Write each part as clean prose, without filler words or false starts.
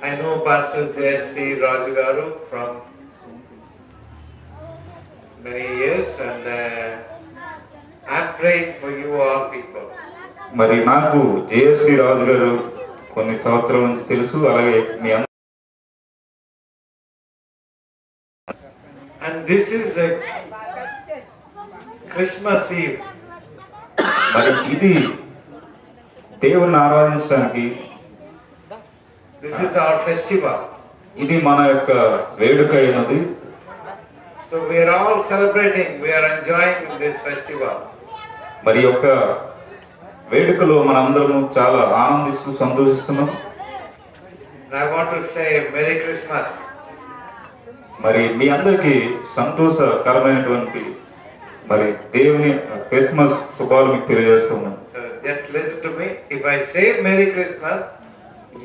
I know Pastor J.S.T. Raju Garu from many years, and I'm praying for you all people. మరి నాకు JSD రాజు గారు కొన్ని సంవత్సరాల నుంచి తెలుసు. అలాగే మీ And this is a Christmas Eve. మరి ఇది దేవుణ్ణి ఆరాధించడానికి, This is our festival. ఇది మన యొక్క వేడుక అయినది. So we are all celebrating, we are enjoying this festival. మరి యొక్క వేడుకలో మనందరము చాలా ఆనందిస్తూ సంతోషిస్తున్నాం. And I want to say Merry Christmas. మరి మీ అందరికీ సంతోషకరమైనటువంటి మరి దేవుని క్రిస్మస్ శుభాలు మీకు తెలియజేస్తున్నాం. So just listen to me. If I say Merry Christmas,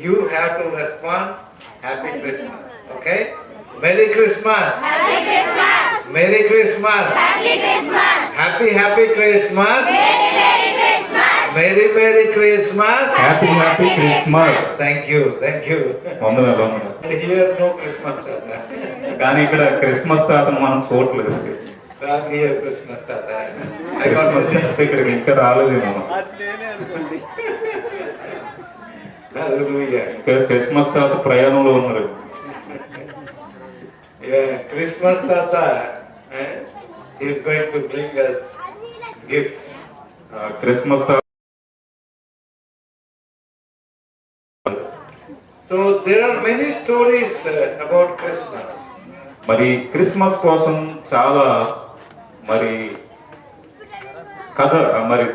you have to respond Happy Christmas. Okay? Merry Christmas. Happy Christmas. Merry Christmas. Happy Christmas. Happy Christmas. Merry Christmas. Merry Christmas. Happy Christmas. Thank you. వందనాలు. Here no Christmas Tata. కానీ ఇక్కడ Christmas తాతను మనం చూడలేదు. Come here Christmas Tata. I got Christmas తాత ఇక్కడికి ఇంకా రాలేదేమో. Hallelujah. ఇంకా క్రిస్మస్ తాత ప్రయాణంలో ఉన్నారు. Yeah, Christmas Tata is going to bring us gifts. Christmas తాత So there are many stories about Christmas. మరి క్రిస్మస్ కోసం చాలా మరి కథ, మరి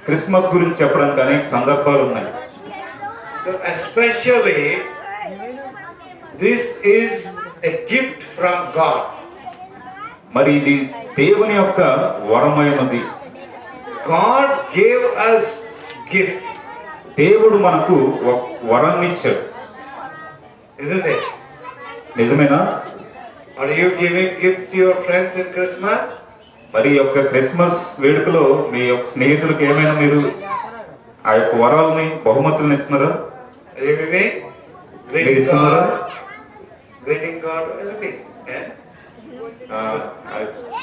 క్రిస్మస్ గురించి చెప్పడానికి అనేక సందర్భాలు ఉన్నాయి. So especially this is a gift from God. మరి ఇది దేవుని యొక్క వరమైనది. God gave us gift, దేవుడు మనకు వరాన్ని ఇచ్చాడు. isn't it? నిజమేనా? Are you giving gifts to your friends in Christmas? మరి ఈ యొక్క క్రిస్మస్ వేడుకలో మీ యొక్క స్నేహితులకు ఏమైనా మీరు ఆ యొక్క వరాలని బహుమతులను ఇస్తున్నారా? Are you giving? మీరు Greeting ఇస్తున్నారా? God, greeting God, everything. Yeah? ఆ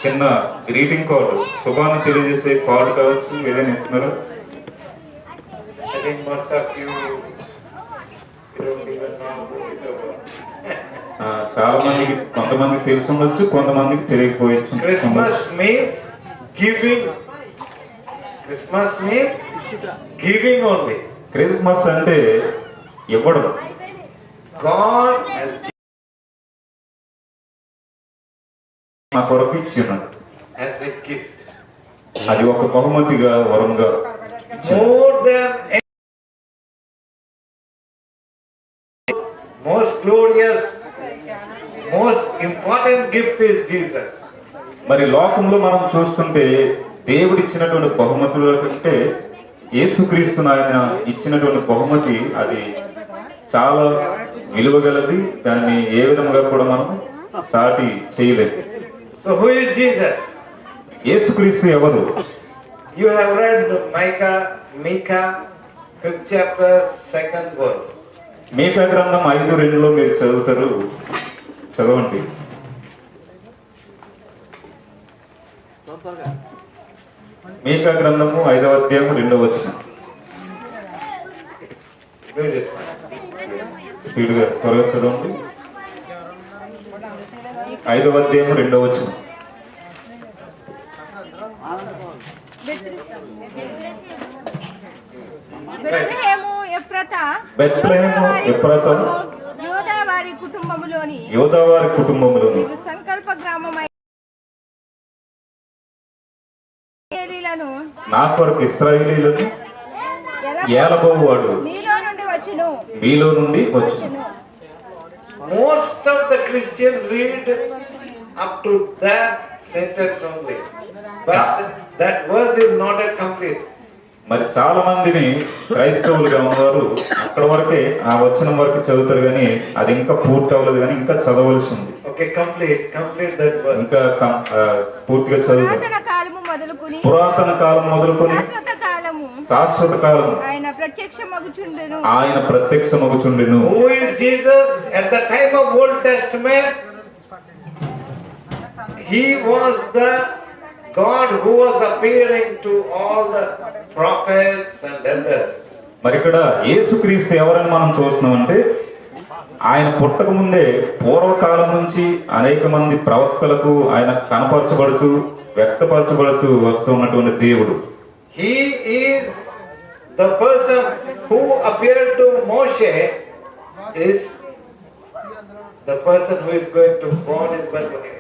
చిన్న గ్రీటింగ్ కార్డు, శుభాన్ని తెలియజేసే కార్డు కావచ్చు, ఏదైనా ఇస్తున్నారా? I think most of you don't even know who it is. చాలా మందికి, కొంతమందికి తెలిసి ఉండొచ్చు, కొంతమందికి తెలియకపోవచ్చు. Christmas means giving. Christmas means giving only. Christmas అంటే ఇవ్వడం. God has given నా కొరకు ఇచ్చినాడు as a gift. అది ఒక బహుమతిగా, వరంగా ఇచ్చాడు. More than any, most glorious, most important gift is Jesus. మరి లోకంలో మనం చూస్తుంటే దేవుడు ఇచ్చినటువంటి బహుమతుల కంటే యేసుక్రీస్తును ఆయన ఇచ్చినటువంటి బహుమతి అది చాలా విలువగలది. దాన్ని ఏ విధంగా కూడా మనం సాటి చేయలేదు. So who is Jesus? యేసుక్రీస్తు ఎవరు? You have read Micah 5th chapter 2nd verse. మీకా గ్రంథం 5:2 మీరు చదువుతారు, చదవండి. మీకా గ్రంథము 5వ అధ్యాయం 2వ వచనం. Read it. స్పీడ్గా త్వరగా చదవండి. 5వ అధ్యాయం 2వ వచనం. బెత్లెహేము ఎఫ్రాతా, బెత్లెహేము ఎఫ్రాతా, యోదా వారి కుటుంబములోని నీవు సంకల్ప గ్రామమై ఇశ్రాయేలీయులను నా కొరకు ఇశ్రాయేలీయులను ఏలబోవాడు నీలో నుండి వచ్చును. మీలో నుండి వచ్చును. Most of the Christians read up to that sentence only. But that verse is not yet complete. మరి చాలా మందిని క్రైస్తవులుగా ఉన్నవారు అక్కడ వరకే ఆ వచనం వరకు చదువుతారు, కానీ అది ఇంకా పూర్తి అవ్వలేదు, కానీ ఇంకా చదవలసి ఉంది. Okay, complete that verse. ఇంకా పూర్తిగా చదువు. పురాతన కాలము మొదలుకొని పురాతన కాలం మొదలుకొని శాశ్వత కాలం ఆయన ప్రత్యక్షమగుచుండెను. ఆయన ప్రత్యక్షమగుచుండెను. Who is Jesus? At the time of Old Testament, he was the God who was appearing to all the prophets and elders. మరి ఇక్కడ యేసుక్రీస్తు ఎవరని మనం చూస్తున్నామంటే ఆయన పుట్టక ముందే పూర్వకాలం నుంచి అనేక మంది ప్రవక్తలకు ఆయన కనపరచబడుతూ వ్యక్తపరచబడుతూ వస్తున్నటువంటి దేవుడు. He is the person who appeared to Moshe is the person who is going to born in Bethlehem.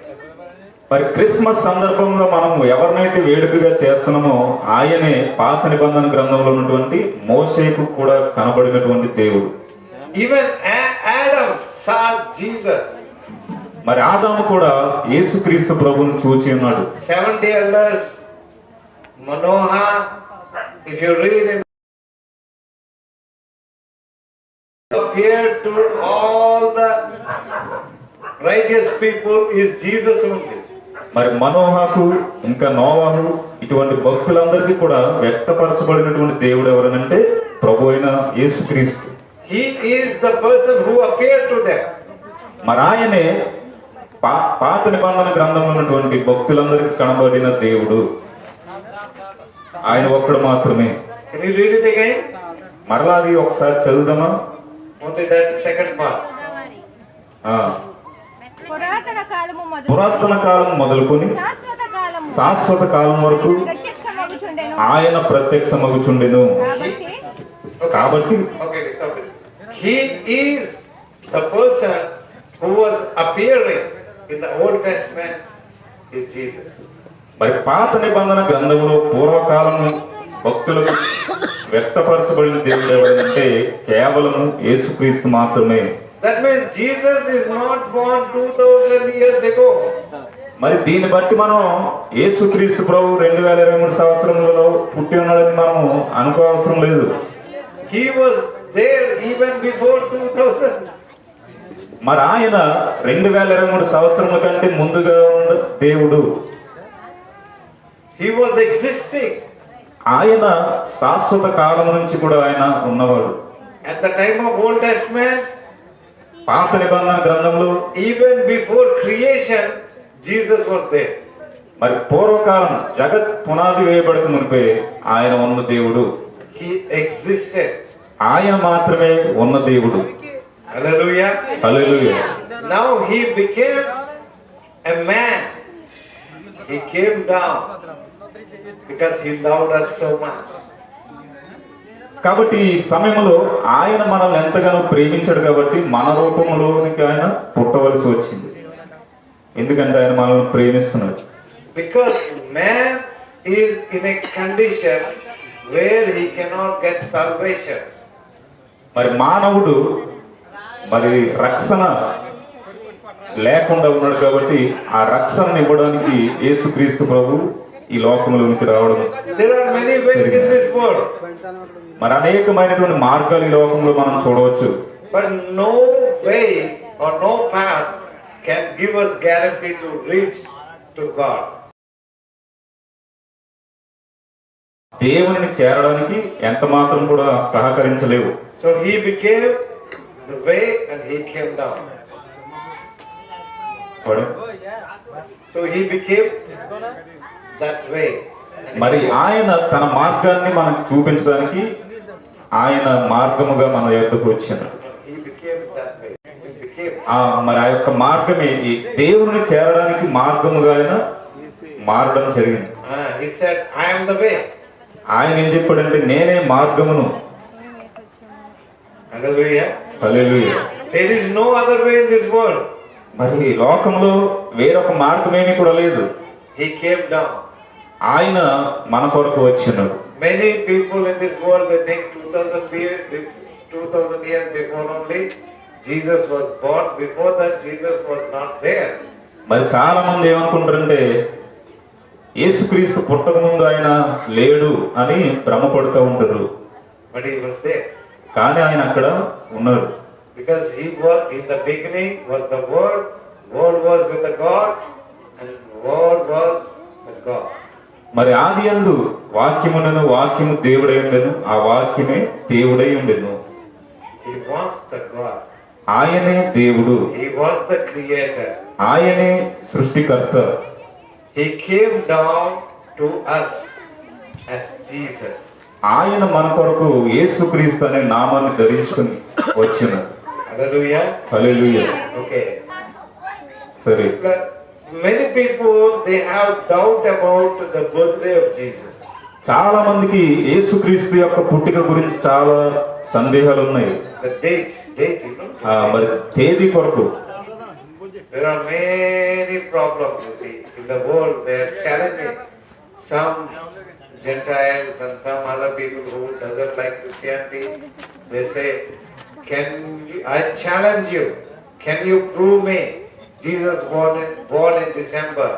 మరి క్రిస్మస్ సందర్భంగా మనం ఎవరినైతే వేడుకగా చేస్తున్నామో ఆయనే పాత నిబంధన గ్రంథంలో ఉన్నటువంటి మోషేకు కూడా కనబడినటువంటి దేవుడు. Even Adam saw Jesus. మరి ఆదాము కూడా యేసుక్రీస్తు ప్రభువును చూచి ఉన్నాడు. 70 elders, Manoah, if you read in appeared to all the righteous people is Jesus only. మరి మనోహాకు ఇంకా నోవాహు ఇటువంటి భక్తులందరికీ కూడా వ్యక్తపరచబడినటువంటి దేవుడు ఎవరనంటే ప్రభు అయిన యేసుక్రీస్తు. He is the person who appeared to them. మరి ఆయనే పాత నిబంధన గ్రంథంలో ఉన్నటువంటి భక్తులందరికీ కనబడిన దేవుడు. ఆయన ఒక్కడు మాత్రమే. Can you read it again? మరలా అది ఒకసారి చదువుదామా? Only that second part. పురాతన కాలము మొదలు పురాతన కాలం మొదలుకొని శాశ్వత కాలము శాశ్వత కాలం వరకు ప్రత్యక్షమగుచుండెను. ఆయన ప్రత్యక్షమగుచుండెను. కాబట్టి Okay, stop it. He is the person who was appearing in the Old Testament is Jesus. మరి పాత నిబంధన గ్రంథంలో పూర్వకాలము భక్తులకు వ్యక్తపరచబడిన దేవుడు ఎవరంటే కేవలము యేసుక్రీస్తు మాత్రమే. That means Jesus is not born 2000 years ago. మరి దీన్ని బట్టి మనం యేసుక్రీస్తు ప్రభు 2023 సంవత్సరంలో పుట్టి ఉన్నాడని మనము అనుకోవసరం లేదు. He was there even before 2000. మరి ఆయన 2023 సంవత్సరముల కంటే ముందుగా ఉన్న దేవుడు. He was existing. ఆయన శాశ్వత కాలం నుంచి కూడా ఆయన ఉన్నవాడు. At the time of Old Testament, పాత నిబంధన గ్రంథంలో even before creation, Jesus was there. మరి పూర్వకాలం జగత్ పునాది వేయబడక మునిపే ఆయన ఉన్న దేవుడు. He existed. ఆయన మాత్రమే ఉన్న దేవుడు. Hallelujah. Hallelujah. Now he became a man. He came down because he loved us so much. కాబట్టి ఈ సమయంలో ఆయన మనల్ని ఎంతగానో ప్రేమించాడు కాబట్టి మన రూపంలోనికి ఆయన పుట్టవలసి వచ్చింది. ఎందుకంటే ఆయన మనల్ని ప్రేమిస్తున్నాడు. Because man is in a condition where he cannot get salvation. మరి మానవుడు మరి రక్షణ లేకుండా ఉన్నాడు కాబట్టి ఆ రక్షణను ఇవ్వడానికి యేసుక్రీస్తు ప్రభు ఈ లోకంలోనికి రావడం. There are many ways in this world, మరి అనేకమైనటువంటి మార్గాలు ఈ లోకంలో మనం చూడవచ్చు. but no way or no path can give us guarantee to reach to God. దేవునిని చేరడానికి ఎంత మాత్రం కూడా సహకరించలేవు. So he became the way and he came down. So he became that way. మరి ఆయన తన మార్గాన్ని మనకు చూపించడానికి ఆయన మార్గముగా మన యొద్దకు వచ్చాడు. He became that way. He became. మరి ఆ యొక్క మార్గమే ఈ దేవుని చేరడానికి మార్గముగా ఆయన మారడం జరిగింది. He said, I am the way. ఆయన ఏం చెప్పాడంటే నేనే మార్గమును. Hallelujah. Hallelujah. There is no other way in this world. మరి లోకంలో వేరొక మార్గమేమీ కూడా లేదు. He came down. ఆయన మన కొరకు వచ్చినాడు. Many people in this world, they think 2000 years before only Jesus was born. Before that, Jesus was not there. మరి చాలా మంది ఏమనుకుంటారంటే యేసుక్రీస్తు పుట్టక ముందు ఆయన లేడు అని భ్రమపడుతూ ఉంటారు. But he was there. కానీ ఆయన అక్కడ ఉన్నారు. Because he was in the beginning was the Word. Word was with the God, and Word was with God. మరి ఆదియందు వాక్యమునను వాక్యము దేవుడై ఉండెను, ఆ వాక్యమే దేవుడై ఉండెను. He was the God. ఆయనే దేవుడు, He was the creator. ఆయనే సృష్టికర్త. He came down to us as Jesus. ఆయన మన కొరకు యేసుక్రీస్తు అనే నామాన్ని ధరించుకుని వచ్చిన. Hallelujah. హల్లెలూయా. Okay. సరే, But many people, they have doubt about the birthday of Jesus. చాలా మందికి యేసుక్రీస్తు యొక్క పుట్టిక గురించి చాలా సందేహాలు ఉన్నాయి. The date, you know. మరి తేదీ కొరకు There are many problems, you see, in the world. They are challenging some Gentiles and some other people who doesn't like Christianity. They say, I challenge you, can you prove me Jesus born in December?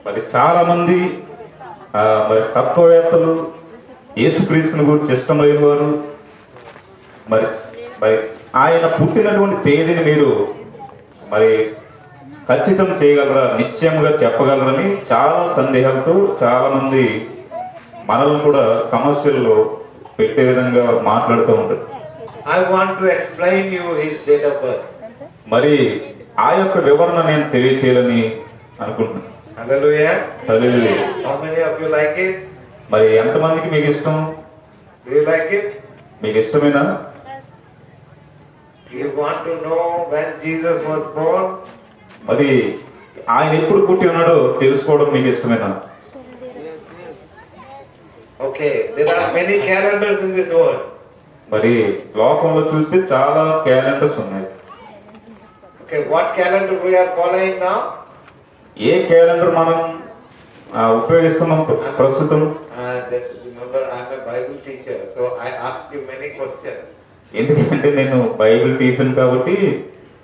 మరి చాలా మంది మరి తత్వవేత్తలు యేసుక్రీస్తుని గురించి ఇష్టమైన వారు మరి మరి ఆయన పుట్టినటువంటి తేదీని మీరు మరి ఖచ్చితం చేయగలరా, నిశ్చయంగా చెప్పగలరని చాలా సందేహాలతో చాలా మంది మనల్ని కూడా సమస్యల్లో పెట్టే విధంగా మాట్లాడుతూ ఉంటారు. I want to explain you his date of birth. మరి ఆ యొక్క వివరణ నేను తెలియచేయాలని అనుకుంటున్నాను. Hallelujah. Hallelujah. How many of you like it? మరి ఎంతమందికి మీకు ఇష్టం? Do you like it? మీకు ఇష్టమేనా? You want to know when Jesus was born? మరి ఆయన ఎప్పుడు పుట్టి ఉన్నాడో తెలుసుకోవడం మీకు ఇష్టమేనా? Okay, there are many calendars in this world. మరి లోకంలో చూస్తే చాలా క్యాలెండర్స్ ఉన్నాయి. Okay, what calendar we are following now? A calendar మనం ఉపయోగిస్తున్నాం ప్రస్తుతం? Just remember, I am a Bible teacher, so I ask you many questions. ఎందుకంటే నేను Bible teacher కాబట్టి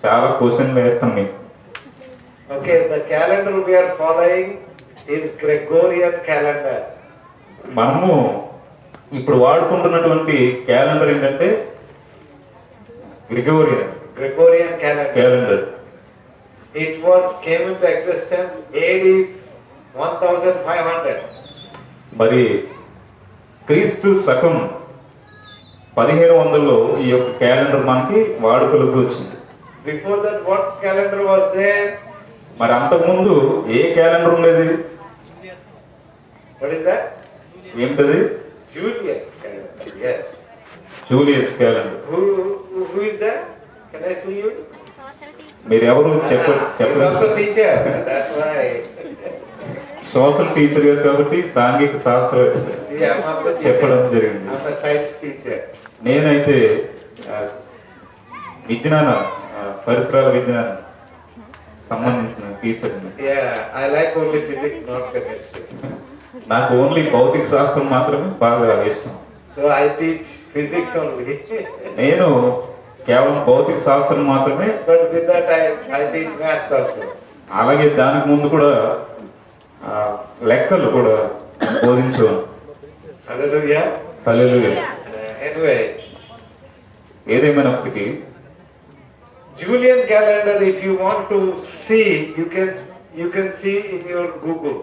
చాలా క్వశ్చన్లు వేస్తాను మీకు. Okay, the calendar we are following is Gregorian calendar. మనము ఇప్పుడు వాడుకుంటున్నటువంటి క్యాలెండర్ ఏంటంటే Gregorian calendar. Calendar. It came into existence AD 1500. మరి క్రీస్తు శకం 1500లో ఈ యొక్క క్యాలెండర్ మనకి వాడుకలోకి వచ్చింది. Before that, what calendar was there? మరి అంతకుముందు ఏ క్యాలెండర్ ఉండేది? What is that? ఏంటది? Julian calendar. Yes. Julius calendar. Who is that? Can I see you? మీరు ఎవరు He's also చెప్పండి. teacher. That's why. Social teacher గారు కాబట్టి సాంఘిక శాస్త్రవేత్త See, I'm also teacher. చెప్పడం జరిగింది. I'm a science teacher. నేనైతే విజ్ఞాన పరిసరాల విజ్ఞాన సంబంధించిన teacher. Yeah, I like only physics, not chemistry. నాకు ఓన్లీ భౌతిక శాస్త్రం మాత్రమే బాగా ఇష్టం. So I teach physics only. నేను కేవలం భౌతిక శాస్త్రం మాత్రమే, But with that, I teach maths also. అలాగే దానికి ముందు కూడా లెక్కలు కూడా బోధించేవాను. Hallelujah. హల్లెలూయా. Anyway, ఏదేమైనప్పటికీ Julian calendar, if you want to see, you can see in your Google.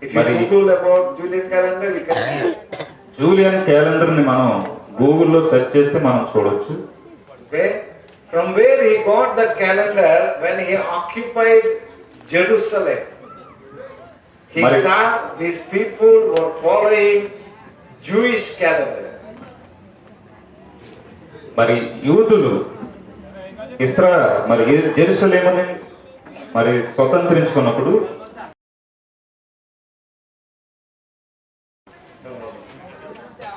If you Mari- Google about Julian calendar, you can see. Julian calendar ని మనం గూగుల్లో సెర్చ్ చేస్తే మనం చూడొచ్చు. Okay, from where he got that calendar when he occupied Jerusalem. He Mari- saw these people were following Jewish calendar. మరి యూదులు మరి జెరూసలేముని మరి స్వతంత్రించుకున్నప్పుడు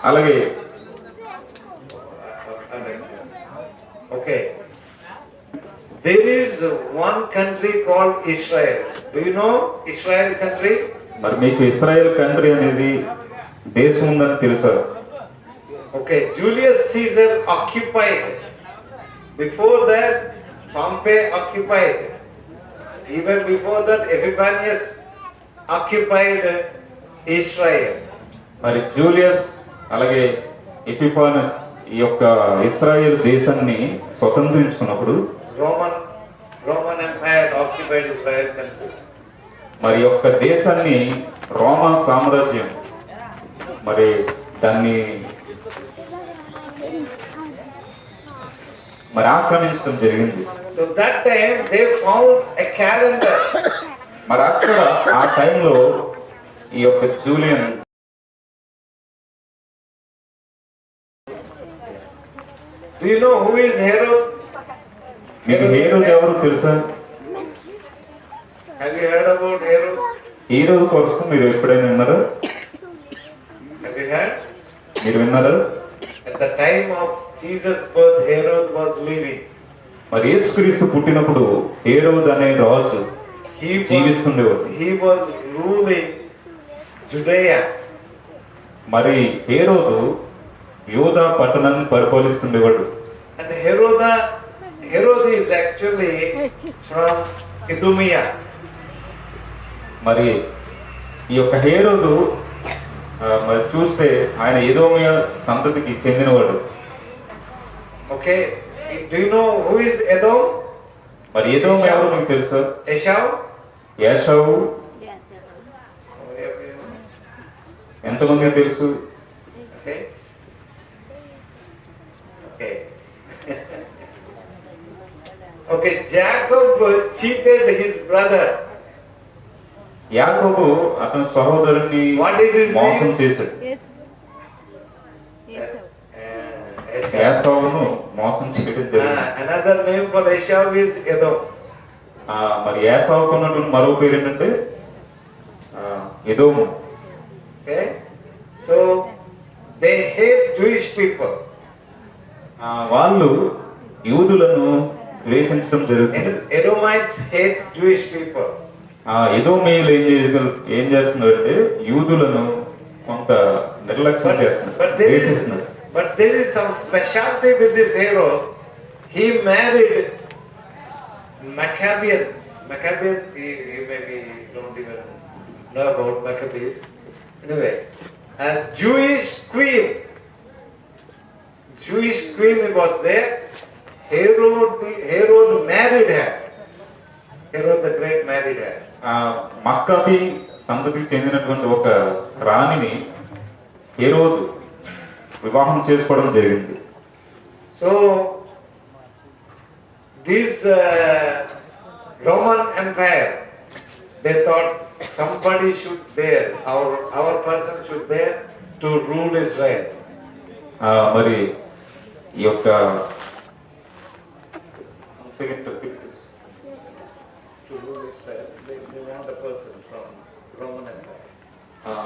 అలాగే Okay. There is one country called Israel. Do you know Israel country? మరి మీకు Israel country అనేది దేశం ఉందని తెలుసా? Okay, Julius Caesar occupied. Before that, Pompey occupied. Even before that, Epiphanes occupied Israel. మరి జూలియస్ అలాగే ఎపిఫానస్ ఈ యొక్క ఇశ్రాయేల్ దేశాన్ని స్వతంత్రించుకున్నప్పుడు Roman Empire occupied Israel country. మరి యొక్క దేశాన్ని రోమా సామ్రాజ్యం మరి దాన్ని మరి ఆక్రమించడం జరిగింది. So that time they found a calendar. మరి అక్కడ ఆ టైంలో ఈ యొక్క Julian Do you know who is Herod? మీకు హేరోదు ఎవరు తెలుసా? Have you heard about Herod? హేరోదు కొరకు మీరు ఎప్పుడైనా విన్నారా? Have you heard? మీరు విన్నారా? At the time of Jesus' birth, Herod was living. మరి యేసుక్రీస్తు పుట్టినప్పుడు హేరోదు అనే రాజు జీవిస్తుండేవాడు. He was ruling Judea. మరి హేరోదు యోధా పట్టణాన్ని పరిపాలిస్తుండేవాడు. And Herod is actually from Idumea. మరి ఈ యొక్క హేరోదు మరి చూస్తే ఆయన ఎదోమియా సంతతికి చెందినవాడు. Okay, do you know who is Edom? మరి ఎదోము ఎవరు మీకు తెలుసా? Esau? యాషావు ఎంతమందికి తెలుసు? Okay. Okay. Okay, Jacob cheated his brother. యాకోబు అతని సహోదరుని What is his మోసం name? చేశాడు. Esau. యాసావును మోసం చేయడం జరిగింది. Another name for Esau is Edom. మరి యాసావుకు ఉన్నటువంటి మరో పేరు ఏంటంటే ఎదోము. Okay, so they hate Jewish people. వాళ్ళు యూదులను ద్వేషించడం జరుగుతుంది. Edomites hate Jewish people. ఎదోమీయులు ఏం చేస్తున్నారంటే యూదులను కొంత నిర్లక్ష్యం చేస్తున్నారు, ద్వేషిస్తున్నారు. But there is some specialty with this hero. He married Maccabean. He maybe don't even know about Maccabees. Anyway, a Jewish queen was there. Herod married her. Herod the Great married her. మక్కాబీ సంతతికి చెందినటువంటి ఒక రాణిని హేరోదు వివాహం చేసుకోవడం జరిగింది. So this Roman Empire, they thought somebody should bear, our person should bear to rule Israel. మరి ఈ యొక్క To rule Israel, they want a person from Roman Empire.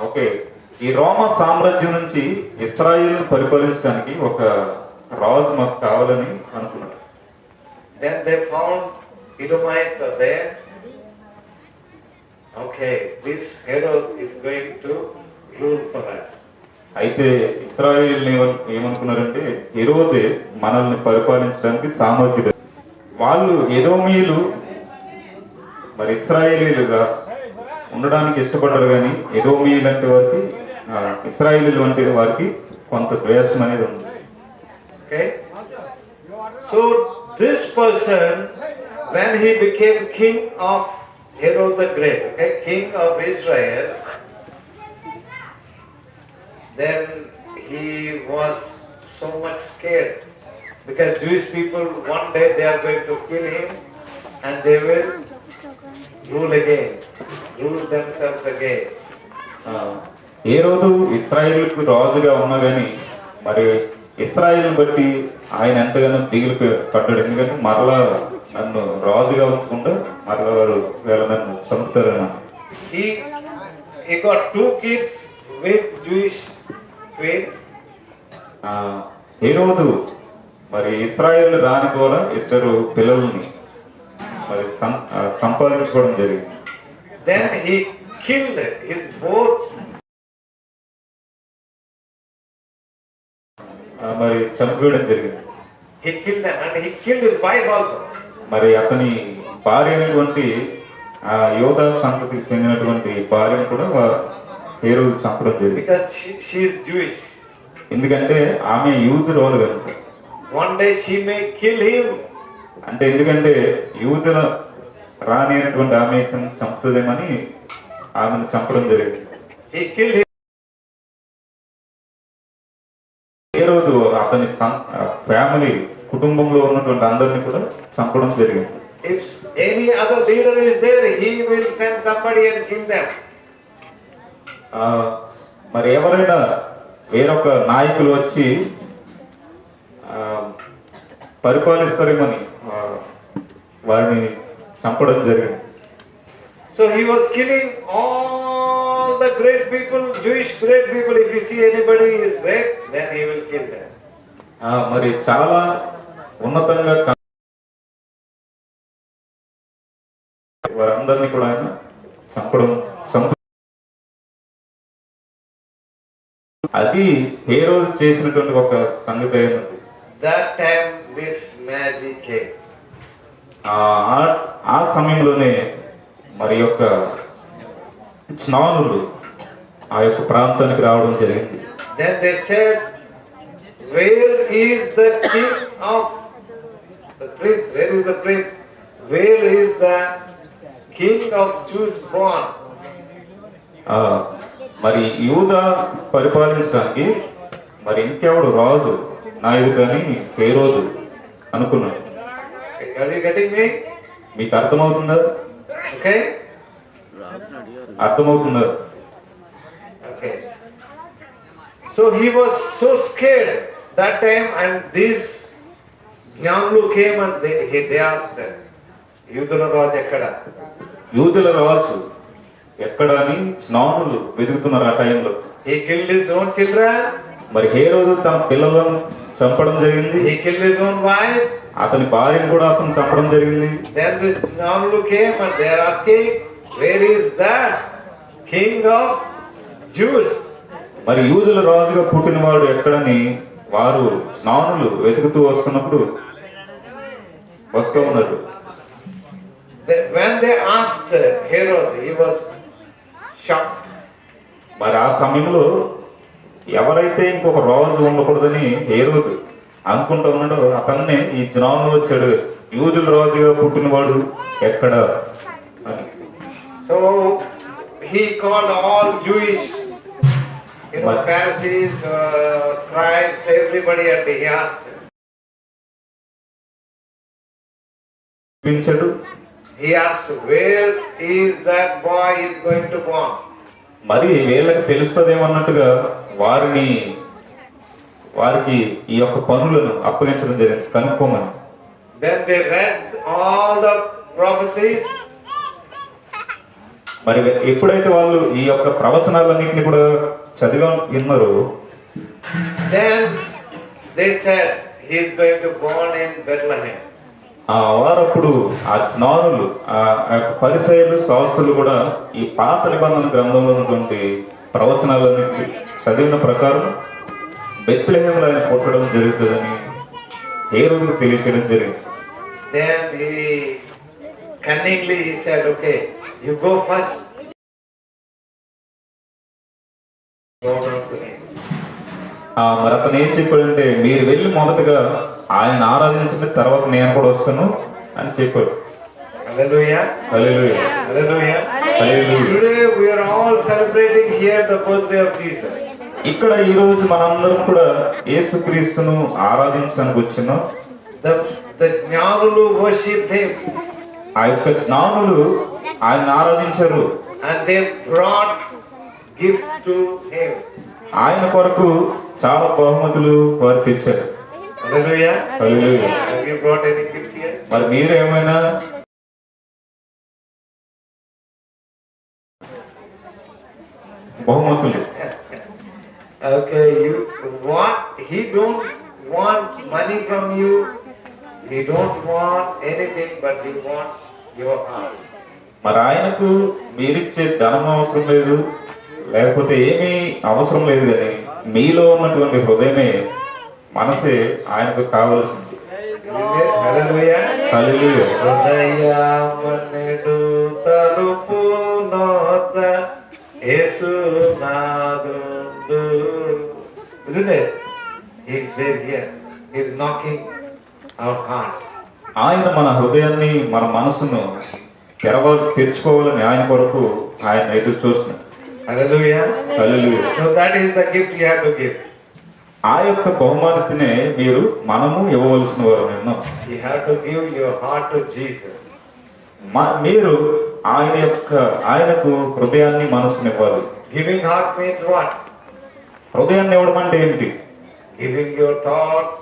Okay, ఈ రోమా సామ్రాజ్యం నుంచి ఇస్రాయేల్ పరిపాలించడానికి ఒక రాజు మాకు కావాలని అనుకున్నారు. Then they found Edomites are there. Okay, this Herod is going to rule for us. అయితే ఇస్రాయేల్ ఏమనుకున్నారంటే హెరోదే మనల్ని పరిపాలించడానికి సామర్థ్యుడు. వాళ్ళు ఎదోమీయులు మరి ఇస్రాయేలీలుగా ఉండడానికి ఇష్టపడ్డారు, కానీ ఎదోమీయులు అంటే వారికి ఇస్రాయేలీలు అంటే వారికి కొంత ద్వేషం అనేది ఉంది. Okay, so this person, when he became king of Herod the Great, okay, king of Israel, then he was so much scared because Jewish people one day they are going to kill him and they will rule themselves again. హేరోదు ఇస్రాయేలుకు రాజుగా ఉన్నా కానీ మరి Israel బట్టి ఆయన ఎంతగానో దిగులు పడ్డాడు. ఎందుకంటే మరలా నన్ను రాజుగా ఉంచకుండా మరలా వారు వేళ నన్ను చంపుతారన్న. He got 2 kids with Jewish queen. హేరోదు మరి ఇస్రాయేల్ రాని ద్వారా 2 పిల్లల్ని మరి సంపాదించుకోవడం జరిగింది. Then he killed his both. మరి చంపేయడం జరిగింది. He killed them and he killed his wife also. మరి అతని భార్య అయినటువంటి యోధా సంతతికి చెందినటువంటి భార్యను కూడా హేరోదు చంపడం జరిగింది. Because she is Jewish. ఎందుకంటే ఆమె యూదురాలు కనుక. One day she may kill him. అంటే ఎందుకంటే యూదుల రాని అయినటువంటి ఆమె ఇతను చంపుతుందేమని ఆమెను చంపడం జరిగింది. He killed him. అతని ఫ్యామిలీ కుటుంబంలో ఉన్నటువంటి అందరినీ కూడా చంపడం జరిగింది. If any other leader is there, he will send somebody and kill them. మరి ఎవరైనా వేరొక నాయకులు వచ్చి పరిపాలిస్తారేమని వారిని చంపడం జరిగింది. So he was killing all the great people, Jewish great people. If you see anybody is great, then he will kill them. మరి చాలా ఉన్నతంగా వారందరినీ కూడా ఆయన చంపడం అది హేరోదు చేసినటువంటి ఒక సంగతి అయినది. That time this magic came. ఆ సమయంలోనే మరి యొక్క స్నానులు ఆ యొక్క ప్రాంతానికి రావడం జరిగింది. Then they said, where is the king of the prince? Where is the prince? Where is the king of Jews born? మరి యూదా పరిపాలించడానికి మరి ఇంకెవడు రాజు నాయుడు కానీ హేరోదు అనుకున్నాడు. Are you getting me? మీకు అర్థమవుతుందా? Okay? అర్థమవుతుందా? Okay. So he was so scared that time, and these Gnamlu came and they asked, యూదుల రాజు ఎక్కడ? యూదుల రాజు ఎక్కడ అని స్నానులు వెతుకుతున్నారు ఆ టైంలో. He killed his own children. మరి హేరోదు తన పిల్లలను చంపడం జరిగింది. He killed his own wife. అతని భార్యను కూడా అతను చంపడం జరిగింది. Then this Gnamlu came and they are asking, where is that king of Jews? మరి యూదుల రాజుగా పుట్టినవాడు ఎక్కడని వారు స్నానులు వెతుకుతూ వస్తున్నప్పుడు వస్తూ ఉన్నారు. When they asked Herod, he was shocked. మరి ఆ సమయంలో ఎవరైతే ఇంకొక రాజు ఉండకూడదని హేరోదు అనుకుంటూ ఉన్నాడో అతన్నే ఈ జ్ఞానం వచ్చాడు, యూదుల రాజుగా పుట్టినవాడు ఎక్కడ అని. So he called all Jewish, Pharisees, scribes, everybody, and he asked. He asked, where is that boy is going to born? మరి వీళ్ళకి తెలుస్తుందేమన్నట్టుగా వారికి ఈ యొక్క పనులను అప్పగించడం జరిగింది, కనుక్కోమని. Then they read all the prophecies. మరి ఎప్పుడైతే వాళ్ళు ఈ యొక్క ప్రవచనాలన్నింటినీ కూడా చదివి విన్నారో, then they said he is going to born in Bethlehem. వారప్పుడు ఆ జ్ఞానులు పరిసయ్యులు శాస్త్రులు కూడా ఈ పాత నిబంధన గ్రంథంలో ఉన్నటువంటి ప్రవచనాలన్నింటినీ చదివిన ప్రకారం బెత్లెహేములో ఆయన పుట్టడం జరుగుతుందని హేరోదుకు తెలియచేయడం జరిగింది. Then he cunningly he said, okay, you go first. మరి అతను ఏం చెప్పాడంటే, మీరు వెళ్ళి మొదటగా ఆయన ఆరాధించిన తర్వాత నేను కూడా వస్తాను అని చెప్పాడు. Hallelujah. Hallelujah. Hallelujah. Hallelujah. Today we are all celebrating here the birthday of Jesus. ఇక్కడ ఈ రోజు మనందరం కూడా యేసుక్రీస్తును ఆరాధించడానికి వచ్చినాం. The జ్ఞానులు worshiped him. ఆ యొక్క జ్ఞానులు ఆయన ఆరాధించారు. And they brought gifts to him. ఆయన కొరకు చాలా బహుమతులు వారు తెచ్చారు. Hallelujah. Hallelujah. Have you brought any gift here? మరి మీరు ఏమైనా బహుమతులు? Okay, he don't want money from you. He don't want anything, but he wants your heart. మరి ఆయనకు మీరిచ్చే ధనం అవసరం లేదు, లేకపోతే ఏమీ అవసరం లేదు, కానీ మీలో ఉన్నటువంటి హృదయమే, మనసే ఆయనకు కావలసింది. Hallelujah. హల్లెలూయా. హృదయమనెడు తలుపు నోత యేసునాథుండు. Isn't it? He's there here. He's knocking our heart. ఆయన మన హృదయాన్ని, మన మనసును తెరుచుకోవాలని ఆయన కొరకు ఆయన ఎదురు చూస్తున్నాడు. Hallelujah. Hallelujah. So that is the gift you have to give. ఆ యొక్క బహుమానతినే మనము ఇవ్వవలసిన వారు ఉన్నాం. You have to give your heart to Jesus. మీరు ఆయనకు హృదయాన్ని మనసునివ్వాలి. Giving heart means what? హృదయాన్ని ఇవ్వడం అంటే ఏంటి? Giving your thoughts.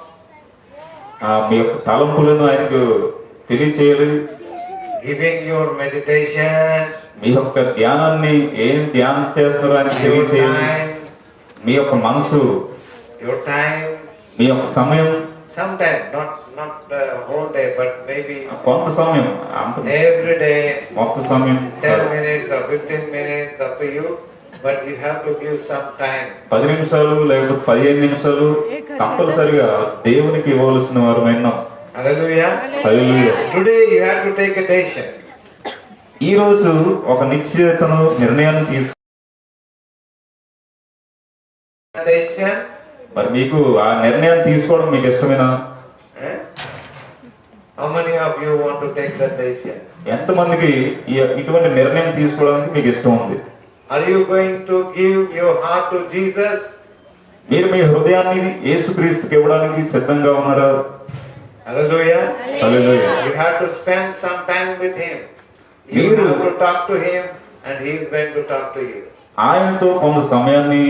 మీ యొక్క తలంపులను ఆయనకు తెలియచేయాలి. Giving your meditation. మీ యొక్క ధ్యానాన్ని ఏం ధ్యానం చేస్తారో ఆయనకు Your తెలియచేయాలి. time. మీ యొక్క మనసు, Your time. మీ యొక్క సమయం, Sometime, not the whole day, but maybe కొంత సమయం, అంత every day, మొత్తం సమయం 10 minutes or 15 minutes, up to you. But you have to give some time. 10 నిమిషాలు లేకపోతే 15 నిమిషాలు కంపల్సరిగా దేవునికి ఇవ్వవలసిన వారు విన్నాం. Hallelujah. Hallelujah. Today you have to take a decision. ఈ రోజు ఒక నిశ్చయితను నిర్ణయాన్ని Decision. మరి మీకు ఆ నిర్ణయాన్ని తీసుకోవడం మీకు ఇష్టమేనా? Eh? How many of you want to take that decision? ఎంతమందికి ఇటువంటి నిర్ణయం తీసుకోవడానికి మీకు ఇష్టం ఉంది? Are you going to give your heart to Jesus? మీరు మీ హృదయాన్ని యేసుక్రీస్తుకి ఇవ్వడానికి సిద్ధంగా ఉన్నారా? Hallelujah. Hallelujah. You have to spend some time with Him. You Meeru- have to talk to Him, and He is going to talk to you. ఆయనతో కొంత సమయాన్ని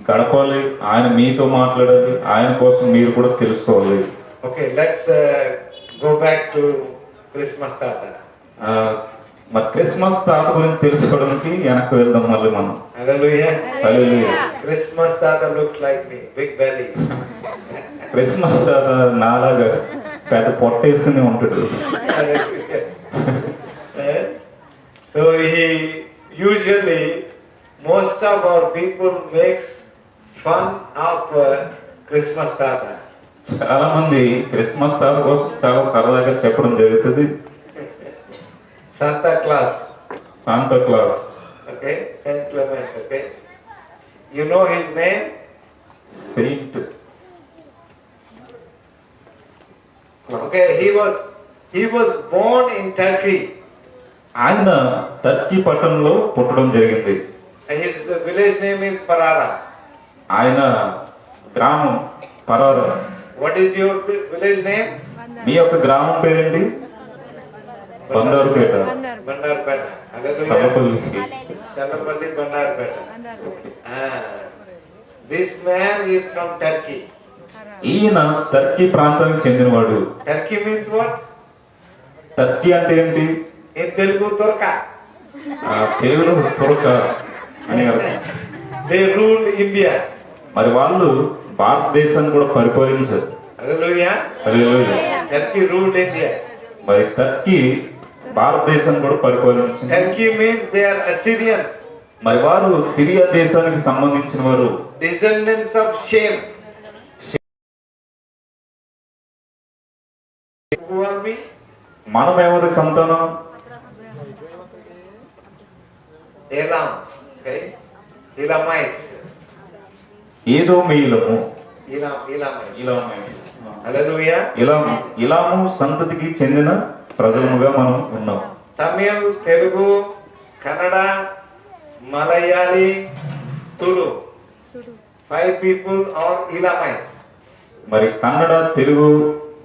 గడపాలి. ఆయన మీతో మాట్లాడాలి. ఆయన కోసం మీరు కూడా తెలుసుకోవాలి. Okay, let's go back to Christmas Tata. మరి క్రిస్మస్ తాత గురించి తెలుసుకోవడానికి వెనక్కి వెళ్దాం మళ్ళీ మనం. Hallelujah. హల్లెలూయా. Christmas Tata looks like me, big belly. Christmas తాత నాలాగా పెద్ద పొట్టేసుకుని ఉంటాడు. Hallelujah. So he usually, most of our people makes fun of Christmas Tata. చాలా మంది క్రిస్మస్ తాత కోసం చాలా సరదాగా చెప్పడం జరుగుతుంది. Santa Claus, Shanta class, okay, Saint Clement, okay. You know his name? Saint. Okay, he was born in Turkey. ఆయన Turkey పట్టణంలో పుట్టడం జరిగింది. His village name is Parara. ఆయన గ్రామం పరార. What is your village name? మీ యొక్క గ్రామం పేరేంటి? బండారుపేట, Bandarpeta. Hallelujah. Challapalli. Challapalli, Bandarpeta. This man is from Turkey. ఈయన టర్కీ ప్రాంతానికి చెందినవాడు. Turkey means what? టర్కీ అంటే ఏంటి? In Telugu, Turka. తెలుగులో తురక అని అర్థం. They ruled India. మరి వాళ్ళు భారతదేశాన్ని కూడా పరిపాలించారు. Hallelujah. హల్లెలూయా. Turkey ruled India. మరి టర్కీ భారతదేశాన్ని కూడా పరిపాలించింది. Turkey means they are Assyrians, మరి వారు సిరియా దేశానికి సంబంధించిన వారు. descendants of Shem. Who are we? మనం ఎవరి సంతానం? Elam. Okay. Elamites. ఏదో మీలము. Elamites. Hallelujah. ఇలాము సంతతికి చెందిన ప్రజలముగా మనం ఉన్నాం. Tamil, Telugu, Kannada, Malayali, Tulu. 5 people are Elamites. మరి కన్నడ, తెలుగు,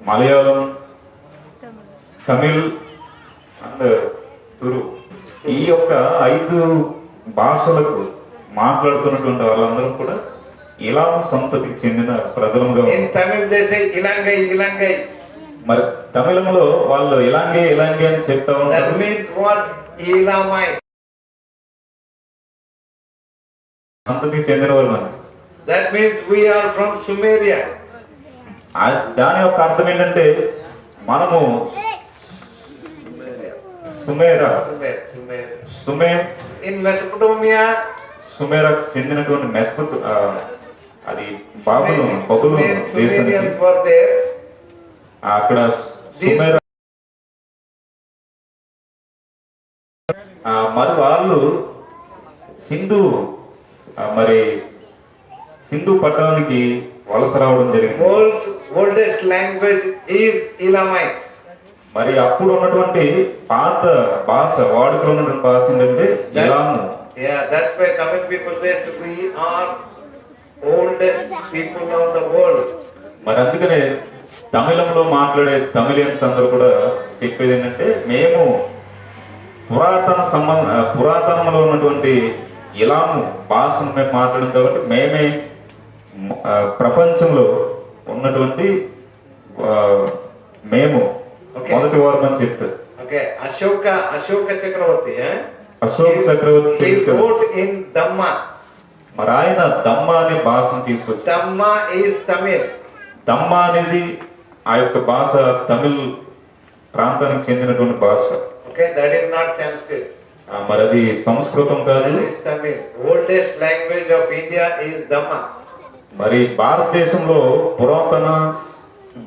మలయాళం, తమిళ్ అండ్ తురు, ఈ యొక్క 5 భాషలకు మాట్లాడుతున్నటువంటి వాళ్ళందరూ కూడా ఇలాము సంతతికి చెందిన ప్రజలముగా In ఉన్నారు. Tamil they say Ilangai. మరి తమిళంలో వాళ్ళు ఇలాంగే అని చెప్తా That ఉంటారు. means what? Elamite. సంతతికి చెందినవారు మనం. That means we are from Sumeria. దాని యొక్క అర్థం ఏంటంటే మనము సుమేరా In Mesopotamia, సుమేరాకు చెందినటువంటి అది బాబులు బబులు Sumerians దేశానికి were there. అక్కడ సుమేరా మరి వాళ్ళు సింధు పట్టణానికి వలస రావడం జరిగింది. World's oldest language is Elamites. మరి అప్పుడు ఉన్నటువంటి పాత భాష, వాడుకలో ఉన్నటువంటి భాష ఏంటంటే ఇలాము. Yeah, that's why Tamil people say we are oldest people of the world. మరి అందుకనే తమిళంలో మాట్లాడే తమిళియన్స్ అందరూ కూడా చెప్పేది ఏంటంటే మేము పురాతనంలో ఉన్నటువంటి ఇలాము భాషను మేము మాట్లాడడం కాబట్టి మేమే ప్రపంచంలో ఉన్నటువంటి మేము మొదటి వారం అని చెప్తారు. Okay, Ashoka Chakravarti, Ashok Chakravarthi he wrote in Dhamma. మరి ఆయన దమ్మ అనే భాషను తీసుకొచ్చారు. Dhamma is Tamil. దమ్మ అనేది ఆ యొక్క భాష తమిళ్ ప్రాంతానికి చెందినటువంటి భాష. Okay, that is not Sanskrit. మరి అది సంస్కృతం కాదు. That is Tamil. Oldest language of India is Dhamma. మరి భారతదేశంలో పురాతన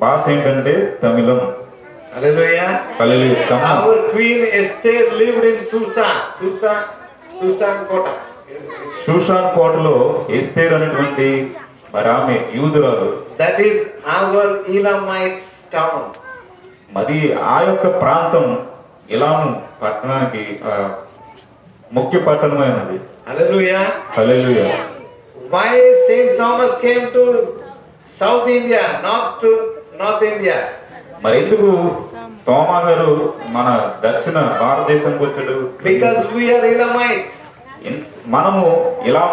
భాష ఏంటంటే తమిళం. Hallelujah. Hallelujah. Damma. Our Queen Esther lived in Susan Kota. షూషాన్ కోటలో ఎస్తేర్ అనేటువంటి మరి ఆమె యూదురాలు. That is our Elamites town. మరి ఆ యొక్క ప్రాంతం ఇలాము పట్టణానికి ముఖ్య పట్టణమైనది. Hallelujah. Hallelujah. Why Saint Thomas came to South India, not to North India? మరి ఎందుకు తోమా గారు మన దక్షిణ భారతదేశానికి వచ్చాడు? Because we are Elamites. మనము ఇలా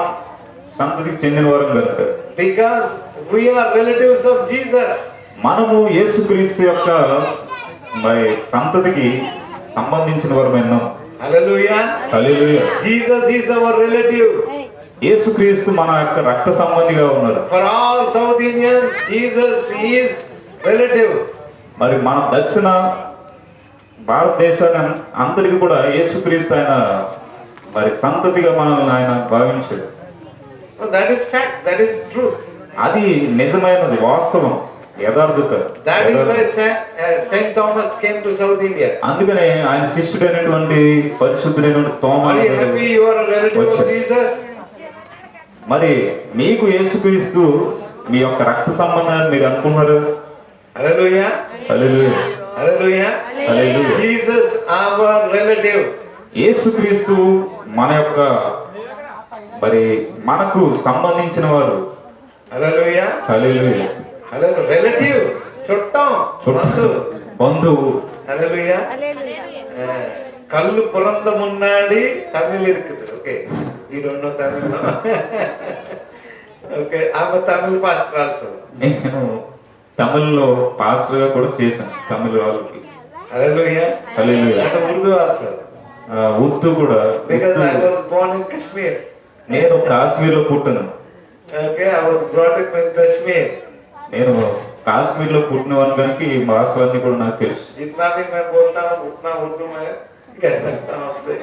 సంతతికి చెందిన వారం కనుక. Because we are relatives of Jesus. మనము యేసుక్రీస్తు యొక్క మరి సంతతికి సంబంధించిన వారమైనాం. Hallelujah. Hallelujah. Jesus is our relative. యేసుక్రీస్తు మన యొక్క రక్త సంబంధిగా ఉన్నారు. For all South Indians, Jesus is relative. మరి మన దక్షిణ భారతదేశాన్ని అందరికీ కూడా యేసుక్రీస్తు ఆయన మరి సంతతిగా మనల్ని ఆయన భావించాడు. That is fact. That is truth. అది నిజమైనది, వాస్తవం, యథార్థత. That is why Saint Thomas came to South India. అందుకనే ఆయన శిష్యుడైనటువంటి పరిశుద్ధుడైనటువంటి తోమా Are you happy you are a relative of Jesus? మరి మీకు యేసుక్రీస్తు మీ యొక్క రక్త సంబంధాన్ని మీరు అనుకున్నారు. Hallelujah. Hallelujah. Hallelujah. Hallelujah. Jesus our relative. యేసుక్రీస్తు మన యొక్క మరి మనకు సంబంధించిన వారు. Hallelujah. హల్లెలూయా. Hallelujah. Relative. చుట్టం. బంధువు. Hallelujah. కళ్ళు పురంద మున్నాడి తమిళ్ இருக்குது. Okay. You don't know Tamil, no? Okay. I'm a Tamil pastor also. నేను తమిళ్లో పాస్టర్ గా కూడా చేశాను తమిళ వాళ్ళకి. Hallelujah. Hallelujah. And Urdu also. Urdu కూడా. Because I was born in Kashmir. నేను కాశ్మీర్లో పుట్టాను. Okay, I was brought up in Kashmir. నేను కాశ్మీర్లో పుట్టినవాను కనుక ఈ భాషలన్నీ కూడా నాకు తెలుసు. जितना भी मैं बोलता हूँ उतना उर्दू में कह सकता हूँ आपसे.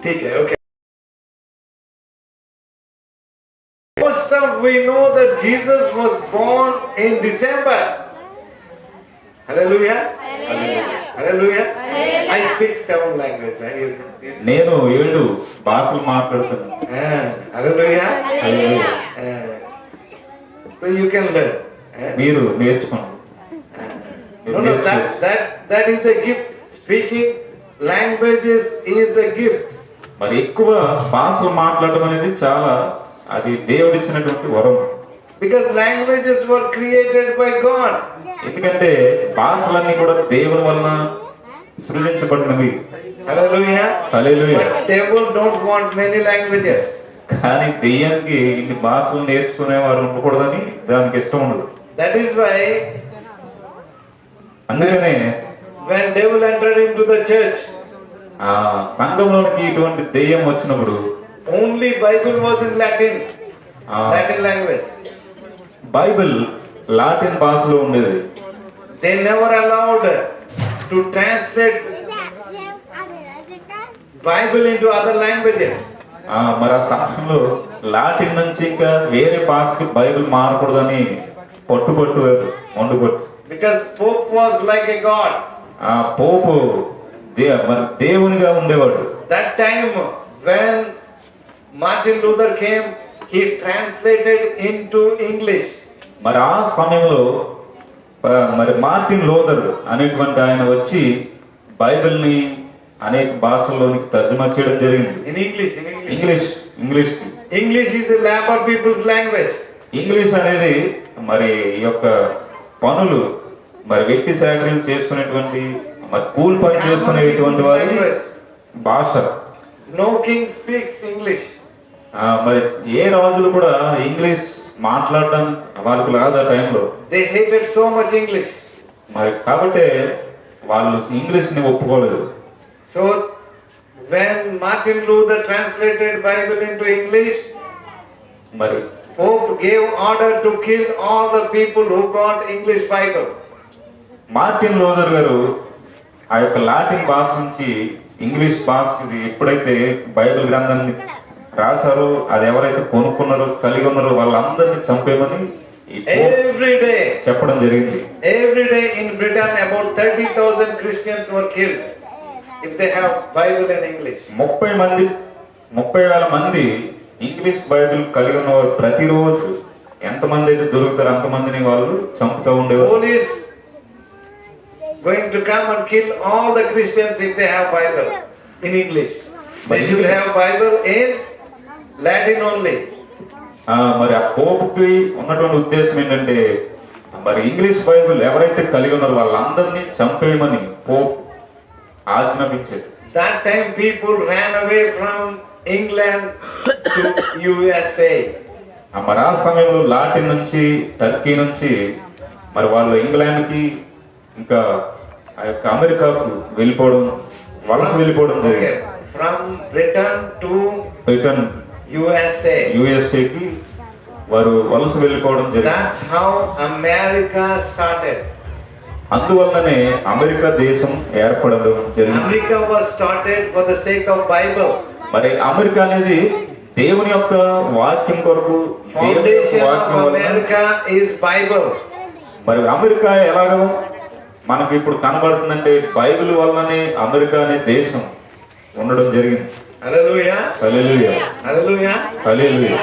ठीक है, okay. Most of we know that Jesus was born in December. Hallelujah. Hallelujah. I speak 7 languages. నేను 7 భాషలు మాట్లాడుతాను. Hallelujah. Hallelujah. So you can learn. మీరు నేర్చుకోండి. No, that is a gift. Speaking languages is a gift. మరి ఎక్కువ భాషలు మాట్లాడడం అనేది చాలా అది దేవుడిచ్చినటువంటి వరం. Because languages were created by God. ఎందుకంటే భాషలన్నీ కూడా దేవుని వలన సృజించబడినవి. Hallelujah. Hallelujah. But devil don't want many languages. కానీ దెయ్యానికి ఇన్ని భాషలు నేర్చుకునే వారు ఉండకూడదని దానికి ఇష్టం ఉండదు. That is why అందుకనే when devil entered into the church, ఆ సంఘంలోనికి ఇటువంటి దెయ్యం వచ్చినప్పుడు only Bible was in Latin language. Bible Latin భాషలో ఉండేది. They never allowed to translate Bible into other languages. మరి ఆ సమయంలో లాటిన్ నుంచి ఇంకా వేరే భాషకి బైబిల్ మారకూడదని పట్టు Because Pope was like a god. ఆ పోపు మరి దేవునిగా ఉండేవాడు. That time when Martin Luther came, he translated into English. మరి ఆ సమయంలో మరి మార్టిన్ లూథర్ అనేటువంటి ఆయన వచ్చి బైబిల్ని అనేక భాషల్లోనికి తర్జుమా చేయడం జరిగింది. In English. English English is the labor people's language. English అనేది మరి ఈ యొక్క పనులు మరి వ్యక్తి సేకరణ చేసుకునేటువంటి మరి కూలి పని చేసుకునేటువంటి వారి భాష. No king speaks English. మరి ఏ రాజులు కూడా ఇంగ్లీష్ మాట్లాడడం వాళ్ళకు రాదు ఆ టైంలో. They hated so much English. మరి కాబట్టి వాళ్ళు ఇంగ్లీష్ ని ఒప్పుకోలేదు. So when Martin Luther translated Bible into English, మరి Pope gave order to kill all the people who got English Bible. Martin Luther గారు ఆ యొక్క లాటిన్ భాష నుంచి ఇంగ్లీష్ భాషకి ఎప్పుడైతే బైబిల్ గ్రంథాన్ని రాశారో అది ఎవరైతే కొనుక్కున్నారో కలిగి ఉన్నారో వాళ్ళందరినీ చంపేమని ఈ పోప్ Every day, చెప్పడం జరిగింది. every day in Britain about 30,000 Christians were killed if they have Bible in English. 30,000 మంది ఇంగ్లీష్ బైబిల్ కలిగి ఉన్నవారు ప్రతిరోజు ఎంతమంది అయితే దొరుకుతారో అంతమందిని వాళ్ళు చంపుతూ ఉండేవారు. Police going to come and kill all the Christians if they have Bible in English. They should have Bible in Latin only. మరి ఆ పోపుకి ఉన్నటువంటి ఉద్దేశం ఏంటంటే మరి ఇంగ్లీష్ బైబిల్ ఎవరైతే కలిగి ఉన్నారో వాళ్ళందరినీ చంపేయమని Pope ఆజ్ఞాపించారు. That time people ran away from England to USA. మరి ఆ సమయంలో లాటిన్ నుంచి టర్కీ నుంచి మరి వాళ్ళు ఇంగ్లాండ్కి ఇంకా ఆ యొక్క అమెరికాకు వెళ్ళిపోవడం వలస వెళ్ళిపోవడం జరిగింది. From Britain to Britain USA. యుఎస్ఏకి వారు వలస వెళ్ళిపోవడం జరిగింది. That's how America started. అందువల్లనే అమెరికా దేశం ఏర్పడడం జరిగింది. America was started for the sake of Bible. మరి అమెరికా అనేది దేవుని యొక్క వాక్యం కొరకు దేవుని యొక్క Foundation of వాక్యం వలన America is Bible. మరి అమెరికా ఎలాగో మనకి ఇప్పుడు కనబడుతుందంటే బైబిల్ వల్లనే అమెరికా అనే దేశం ఉండడం జరిగింది. Hallelujah. Hallelujah Hallelujah. Hallelujah.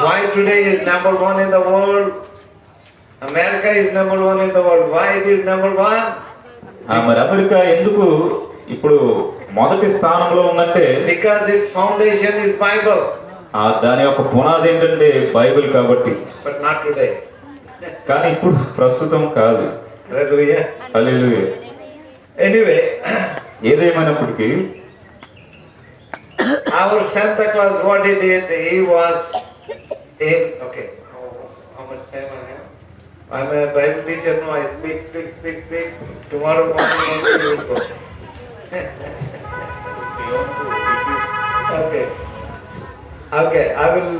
Why today is number one in the world? America is number one in the world. Why it is number one? మరి అమెరికా ఎందుకు ఇప్పుడు మొదటి స్థానంలో ఉందంటే Because its foundation is Bible. దాని యొక్క పునాది ఏంటంటే బైబిల్ కాబట్టి. But not today. కానీ ఇప్పుడు ప్రస్తుతం కాదు. Hallelujah. హల్లెలూయా. Anyway, ఏదేమైనప్పటికీ our Santa Claus, what he did, he was in, okay, how much time I have? I'm a Bible teacher, no, I speak. Tomorrow morning you will go. Okay. Okay, I will,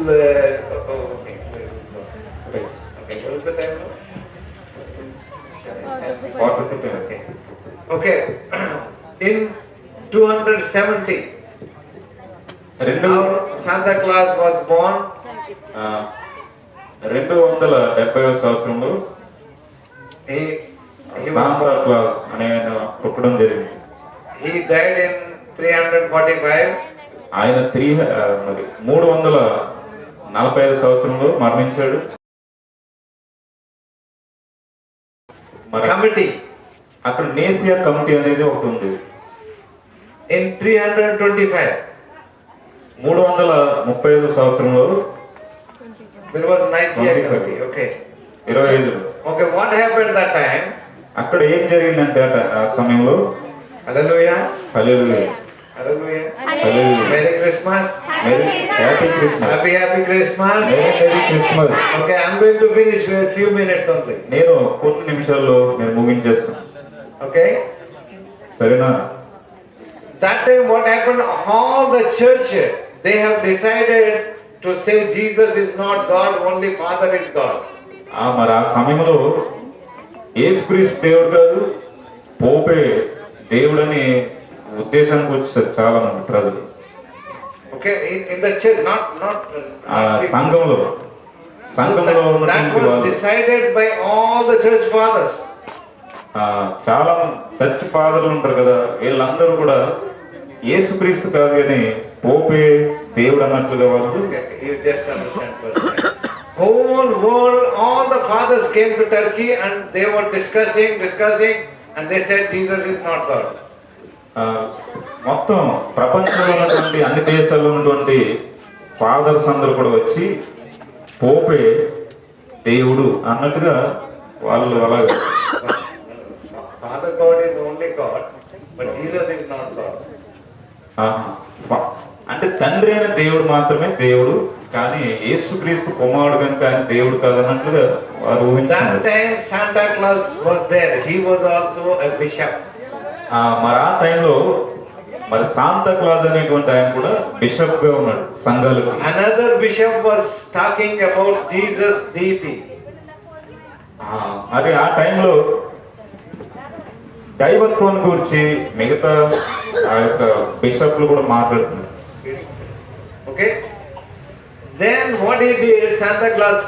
okay, what is the time now? Okay. Okay, in 270, our Santa Claus was born. 270వ సంవత్సరంలో He సాంతా class అనే ఆయన పుట్టడం జరిగింది. died in 345. ఆయన 345 సంవత్సరంలో మరణించాడు. మరి Committee అక్కడ నేసియా కమిటీ అనేది ఒకటి ఉంది. in 325. 335 సంవత్సరంలో There was Nicaea committee. Okay. 25 Okay, what happened that time? అక్కడ ఏం జరిగిందంటే ఆ సమయంలో Hallelujah. Hallelujah Hallelujah. Hallelujah. Merry Christmas. Happy Christmas. Happy Christmas. Merry Christmas. Okay, I'm going to finish with a few minutes only. నేను కొన్ని నిమిషాల్లో నేను ముగించేస్తాను. Okay? సరేనా? That time what happened? All the church, they have decided to say Jesus is not God, only Father is God. మరి ఆ సమయంలో యేసుక్రీస్తు దేవుడు కాదు పోపే దేవుడని ఉద్దేశానికి వచ్చేసారు చాలా మంది ప్రజలు. Okay, in the church, not సంఘంలో that ఉన్నటువంటి was వాళ్ళు decided by all the church fathers. చాలా చర్చ్ ఫాదర్లు ఉంటారు కదా, వీళ్ళందరూ కూడా యేసుక్రీస్తు కాదు కానీ పోపే దేవుడు అన్నట్లుగా వాళ్ళు. Okay, you just understand first. Whole world, all the fathers came to Turkey and they were discussing, and they said Jesus is not God. మొత్తం ప్రపంచంలో ఉన్నటువంటి అన్ని దేశాల్లో ఉన్నటువంటి ఫాదర్స్ అందరూ కూడా వచ్చి పోపే దేవుడు అన్నట్టుగా వాళ్ళు అలాగే Father God is only God, but Jesus is not God. అంటే తండ్రి అయిన దేవుడు మాత్రమే దేవుడు, కానీ యేసుక్రీస్తు కుమారుడు కనుక ఆయన దేవుడు కాదన్నట్లుగా వారు That ఊహించారు. time Santa Claus was there. He was also a bishop. మరి ఆ టైంలో మరి శాంతా క్లాజ్ అనేటువంటి ఆయన కూడా బిషప్ గా ఉన్నాడు సంఘాలకు. Another bishop was talking about Jesus' deity. మరి ఆ టైంలో దైవత్వాన్ని గురించి మిగతా ఆ యొక్క బిషప్లు కూడా మాట్లాడుతున్నారు. Okay? Then what he did, Santa Claus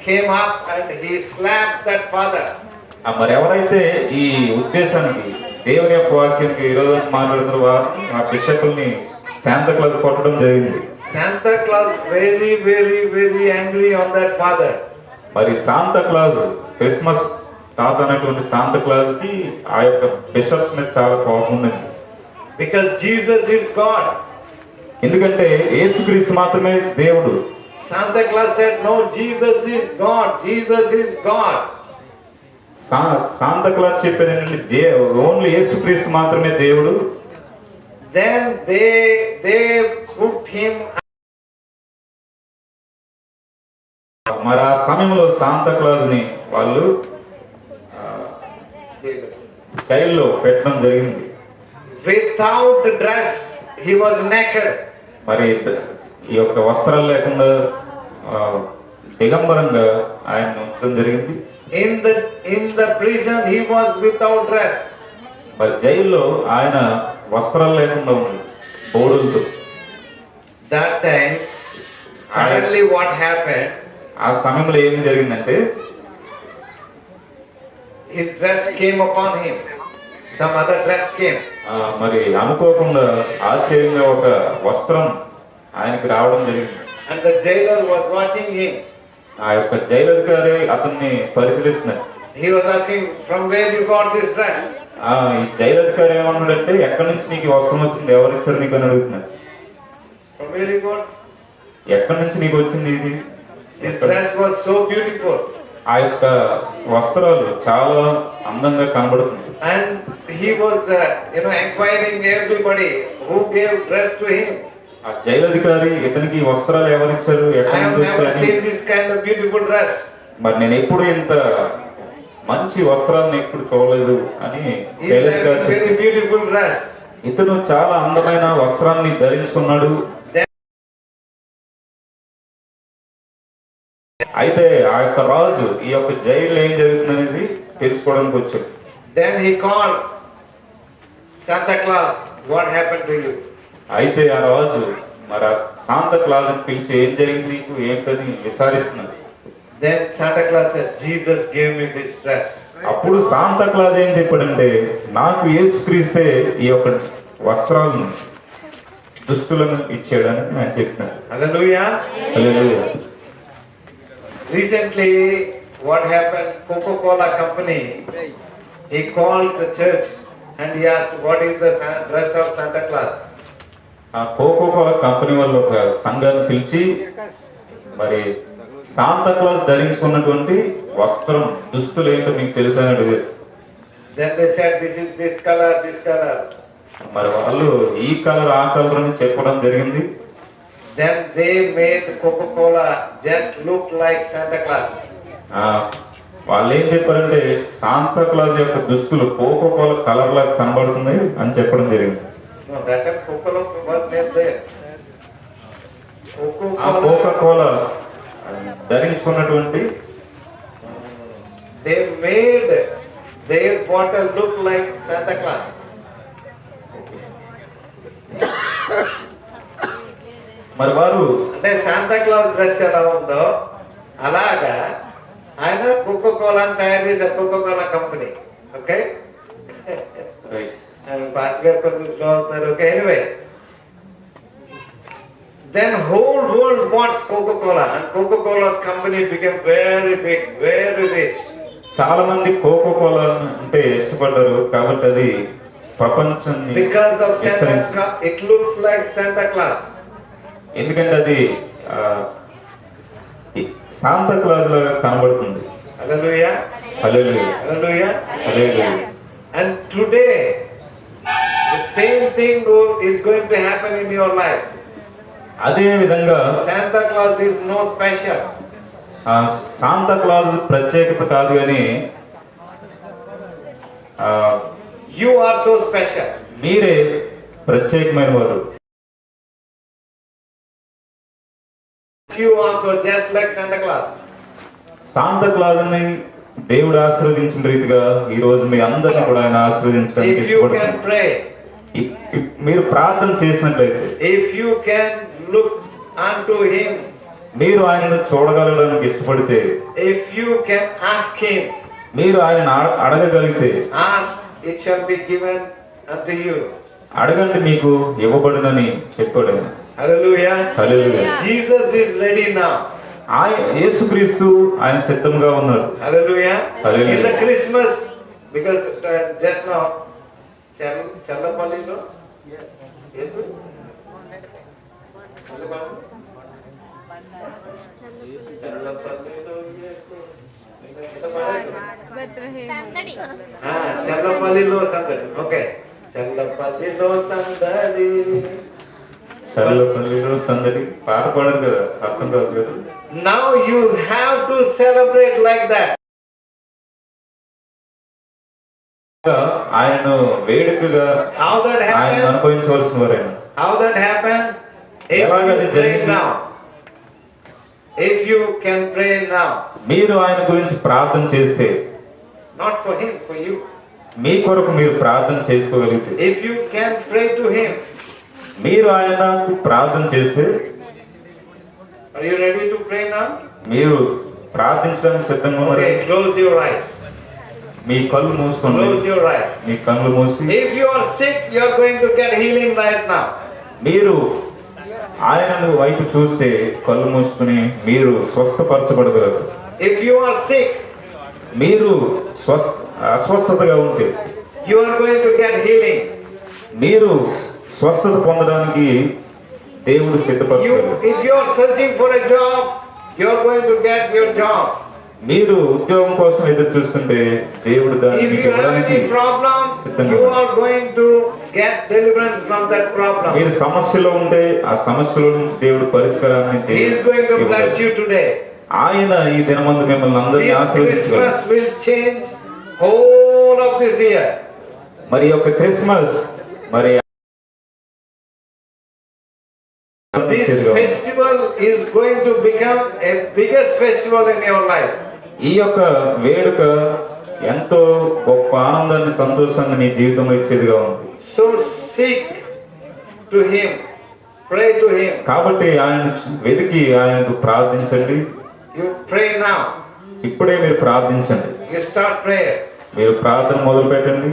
came up and he slapped that father. మరి ఎవరైతే ఈ ఉద్దేశానికి దేవుని యొక్క వాక్యానికి విరోధంగా మాట్లాడుతున్న వారు ఆ బిషప్ని శాంతా క్లాజ్ కొట్టడం జరిగింది. Santa Claus very, very, very angry on that father. మరి శాంతా క్లాజ్ క్రిస్మస్ తాత అనేటువంటి శాంతా క్లాజ్ కి ఆ యొక్క బిషప్స్ మీద చాలా కోపం ఉంది. Because Jesus is God. ఎందుకంటే యేసుక్రీస్తు మాత్రమే దేవుడు. Santa Claus said, no, Jesus is God. Jesus is God. Santa Claus చెప్పేది ఏంటంటే ఓన్లీ యేసుక్రీస్తు మాత్రమే దేవుడు. Then they put him. మరి ఆ సమయంలో శాంతా క్లాజ్ ని వాళ్ళు జైల్లో పెట్టడం జరిగింది. Without dress, he was naked. మరి ఈ యొక్క వస్త్రాలు లేకుండా దిగంబరంగా ఆయన ఉంచడం జరిగింది. In the prison, he was without dress. మరి జైల్లో ఆయన వస్త్రాలు లేకుండా ఉన్నాడు బోడులతో. That time, suddenly what happened? ఆ సమయంలో ఏం జరిగిందంటే His dress came upon him. Some other dress came. మరి అనుకోకుండా ఆశ్చర్యంగా ఒక వస్త్రం ఆయనకి రావడం జరిగింది. And the jailer was watching him. ఆ యొక్క జైలధికారి అతన్ని పరిశీలిస్తున్నాడు. He was asking, from where you got this dress? ఈ జైలధికారి ఏమన్నాడంటే ఎక్కడి నుంచి నీకు ఈ వస్త్రం వచ్చింది, ఎవరు ఇచ్చారు నీకు అని అడుగుతున్నాడు. From where you got? ఎక్కడి నుంచి నీకు వచ్చింది ఇది? His dress was so beautiful. ఆ యొక్క వస్త్రాలు చాలా అందంగా కనబడుతుంది. And he was, inquiring everybody who gave dress to him. ఆ జైలధికారి ఇతనికి ఈ వస్త్రాలు ఎవరిచ్చారు, I ఎక్కడి have నుంచి never వచ్చాయని. seen this kind of beautiful dress. మరి నేను ఎప్పుడు ఇంత మంచి వస్త్రాలను ఎప్పుడు చూడలేదు అని He's జైలధికారి a very చెప్పాడు. beautiful dress. ఇతను చాలా అందమైన వస్త్రాన్ని ధరించుకున్నాడు. అయితే ఆ యొక్క రాజు ఈ యొక్క జైలు ఏం జరుగుతుందనేది తెలుసుకోవడానికి వచ్చాడు. Then he called Santa Claus, what happened to you? అయితే ఆ రాజు మరి శాంతా క్లాజ్ పిలిచి ఏం జరిగింది నీకు ఏంటని విచారిస్తున్నాడు. Then Santa Claus said, Jesus gave me this dress. అప్పుడు శాంతా క్లాజ్ ఏం చెప్పాడంటే నాకు యేసుక్రీస్తే ఈ యొక్క వస్త్రాలను దుస్తులను ఇచ్చాడని ఆయన చెప్తున్నాడు. Hallelujah. Hallelujah. Recently, what happened? Coca-Cola company, he called the church and he asked, what is the dress of Santa Claus? ఆ కోకోకోలా కంపెనీ వాళ్ళు ఒక సంఘాన్ని పిలిచి మరి శాంతా క్లాజ్ ధరించుకున్నటువంటి వస్త్రం దుస్తులు ఏంటో మీకు తెలుసు అని అడిగారు. Then they said, this is this color, this color. మరి వాళ్ళు ఈ కలర్ ఆ కలర్ అని చెప్పడం జరిగింది. Then they made Coca-Cola just look like Santa Claus. వాళ్ళు ఏం చెప్పారంటే శాంతా క్లాజ్ యొక్క దుస్తులు కోకోకోలా కలర్ లాగా కనబడుతుంది అని చెప్పడం జరిగింది. No, that time Coca-Cola was made there. ఆ Coca Cola ధరించుకున్నటువంటి They made their bottle look like Santa Claus. మరి వారు అంటే శాంతా క్లాస్ డ్రెస్ ఎలా ఉందో అలాగా ఆయన కోకోకోలాని తయారు చేశారు, కోకోకోలా కంపెనీ. ఓకే, పాస్ట్ గారు కొంచెం స్లో అవుతున్నారు. Okay, anyway, then whole world want Coca Cola and Coca Cola company become very big, very rich. చాలా మంది కోకోకోలా అంటే ఇష్టపడ్డారు కాబట్టి అది ప్రపంచాన్ని బికాస్ ఆఫ్ విస్తరించింది. Santa, it looks like Santa Claus. ఎందుకంటే అది శాంతా క్లాజ్ లాగా కనబడుతుంది. Hallelujah. Hallelujah, Hallelujah. Hallelujah. And today, the same thing is going to happen in your lives. అదే విధంగా Santa Claus is no special. Santa Claus ప్రత్యేకత కాదు కానీ You are so special. మీరే ప్రత్యేకమైన వారు. You also just like Santa Claus. Shanta క్లాజ్ని దేవుడు ఆశీర్వదించిన రీతిగా ఈ రోజు మీ అందరిని కూడా ఆయన ఆశీర్వదించడానికి If you can ఇష్టపడుతున్నాను. pray, మీరు ప్రార్థన చేసినట్లయితే, if you can look unto Him, మీరు ఆయనను చూడగలడానికి ఇష్టపడితే, if you can ask Him, మీరు ఆయన అడగగలిగితే, ask, it shall be given unto you. అడగండి మీకు ఇవ్వబడునని చెప్పాడు ఆయన. Hallelujah. Hallelujah. Jesus is ready now. యేసుక్రీస్తు ఆయన సిద్ధంగా ఉన్నారు. Hallelujah. Hallelujah. In the Christmas, because just now, Challapalli, yes. Yes, sir? Challapalli Sandali. Okay. Challapalli Sandali. చల్లపల్లిలో సందడి పాట పాడరు కదా, అర్థం కాదు కదా. Now you have to celebrate like that. ఆయనను వేడుకగా How that ఆయన happens? అనుభవించవలసిన వారైన. How that happens? If ఎలాగది you pray జరిగింది? now. If you can pray now. మీరు ఆయన గురించి ప్రార్థన చేస్తే, Not for him, for you. మీ కొరకు మీరు ప్రార్థన చేసుకోగలిగితే, If you can pray to him. మీరు ఆయనకు ప్రార్థన చేస్తే, Are you ready to pray now? మీరు ప్రార్థించడానికి సిద్ధంగా ఉన్నారు. Okay, close your eyes. మీ కళ్ళు మూసుకోండి. Close your eyes. మీ కళ్ళు మూసి, If you are sick, you are going to get healing right now. మీరు ఆయనను వైపు చూస్తే కళ్ళు మూసుకుని మీరు స్వస్థపరచబడగలరు. If you are sick, మీరు అస్వస్థతగా ఉంటే you are going to get healing. మీరు స్వస్థత పొందడానికి దేవుడు సిద్ధపరచాడు. If you are searching for a job, you are going to get your job. మీరు ఉద్యోగం కోసం ఎదురు చూస్తుంటే దేవుడు దాన్ని If మీకు you have ఇవ్వడానికి any problems, సిద్ధంగా you ఉన్నాడు. are going to get deliverance from that problem. మీరు సమస్యలో ఉంటే ఆ సమస్యలో నుంచి దేవుడు పరిష్కారాన్ని He is going to bless ఇవ్వగలడు. you today. ఆయన ఈ దినమందు మిమ్మల్ని అందరినీ This ఆశీర్వదించగలడు. Christmas will change whole of this year. మరి యొక్క క్రిస్మస్ మరి This festival is going to become a biggest festival in your life. ఈ యొక్క వేడుక ఎంతో గొప్ప ఆనందాన్ని సంతోషాన్ని నీ జీవితంలో ఇచ్చేదిగా ఉంది. So seek to him, pray to him. కాబట్టి ఆయన వెతికి ఆయనకు ప్రార్థించండి. You pray now. ఇప్పుడే మీరు ప్రార్థించండి. You start prayer. మీరు ప్రార్థన మొదలు పెట్టండి.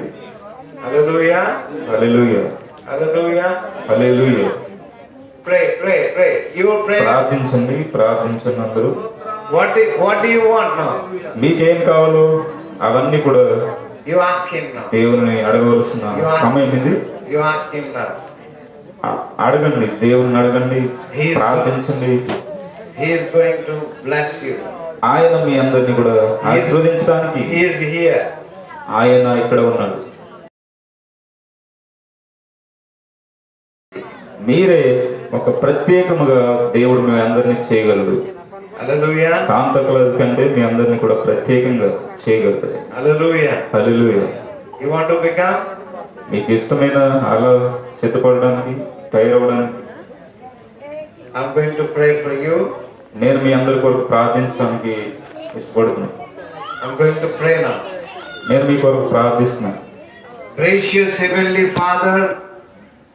Hallelujah. Hallelujah, Hallelujah. Hallelujah. Pray, pray, pray. You will pray. ప్రార్థించండి, ప్రార్థించండి అందరూ. What do you want now? మీకేం కావాలో అవన్నీ కూడా You ask him now. దేవుని అడగవలసిన సమయం ఇది. You ask him now. అడగండి, దేవుని అడగండి, ప్రార్థించండి. He is going to bless you. ఆయన మీ అందరినీ కూడా ఆశీర్వదించడానికి He is here. ఆయన ఇక్కడ ఉన్నాడు. మీరే ఒక ప్రత్యేకముగా దేవుడు మీ అందరినీ చేయగలడు. Hallelujah. శాంతా క్లాజ్ కంటే మీ అందరినీ కూడా ప్రత్యేకంగా చేయగలడు. Hallelujah. Hallelujah. You want to become? మీకు ఇష్టమైన అలా సిద్ధపడడానికి, తయారవడానికి I'm going to pray for you. నేను మీ అందరి కొరకు ప్రార్థించడానికి ఇష్టపడుతున్నాను. I'm going to pray now. నేను మీ కొరకు ప్రార్థిస్తున్నాను. Gracious Heavenly Father,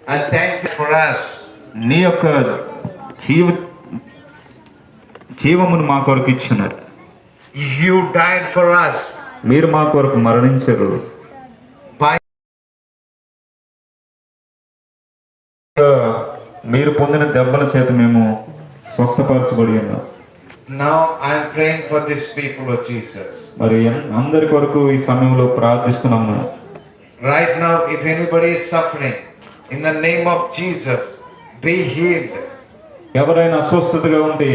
I thank you for us. నీ యొక్క జీవమును మా కొరకు ఇచ్చినారు. You died for us. మీరు మా కొరకు మరణించారు. By మీరు పొందిన దెబ్బల చేత మేము స్వస్థపరచబడి ఉన్నాం. now I'm praying for these people of Jesus. మరి అందరి కొరకు ఈ సమయంలో ప్రార్థిస్తున్నాము. Right now, if anybody is suffering, in the name of Jesus, be healed. ఎవరైనా అస్వస్థతగా ఉంటే